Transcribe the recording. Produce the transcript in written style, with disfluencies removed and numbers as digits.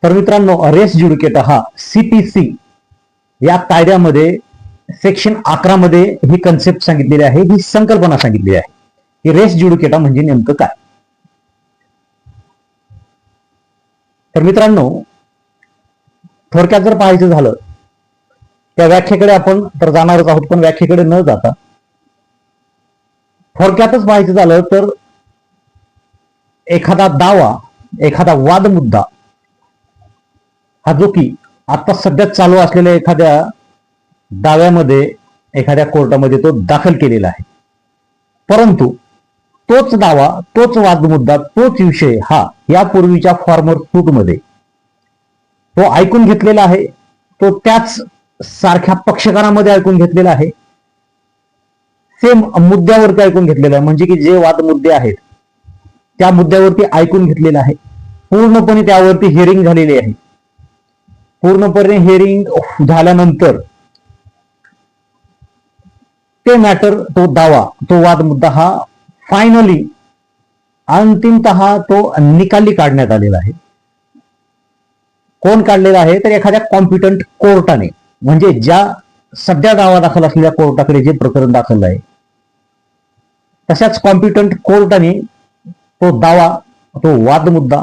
तर मित्रांनो, रेस ज्युडिकेटा हा CPC या कायद्यामध्ये सेक्शन 11 मध्ये ही कन्सेप्ट सांगितलेली आहे, ही संकल्पना सांगितलेली आहे की रेस ज्युडिकेटा म्हणजे नेमकं काय. तर मित्रांनो, थोडक्यात जर पाहायचं झालं त्या व्याख्येकडे आपण तर जाणारच आहोत, पण व्याख्येकडे न जाता थोडक्यातच पाहायचं झालं तर एखादा दावा, एखादा वाद मुद्दा हा जो की आता सध्या चालू असलेल्या एखाद्या दाव्यामध्ये एखाद्या कोर्टामध्ये तो दाखल केलेला आहे, परंतु तोच दावा, तोच वाद मुद्दा, तोच विषय हा यापूर्वीच्या फॉर्मर सूटमध्ये तो ऐकून घेतलेला आहे, तो त्याच सारख्या पक्षकारामध्ये ऐकून घेतलेला आहे, सेम मुद्द्यावरती ऐकून घेतलेला आहे, म्हणजे की जे वाद मुद्दे आहेत त्या मुद्द्यावरती ऐकून घेतलेलं आहे, पूर्णपणे त्यावरती हिअरिंग झालेली आहे. पूर्णपणे हिअरिंग झाल्यानंतर ते मॅटर, तो दावा, तो वाद मुद्दा हा फायनली अंतिमतः तो निकाली काढण्यात आलेला आहे. कोण काढलेला आहे तर एखाद्या कॉम्पिटंट कोर्टाने, म्हणजे ज्या सध्या दावा दाखल असलेल्या कोर्टाकडे जे प्रकरण दाखल आहे तशाच कॉम्पिटंट कोर्टाने तो दावा, तो वाद मुद्दा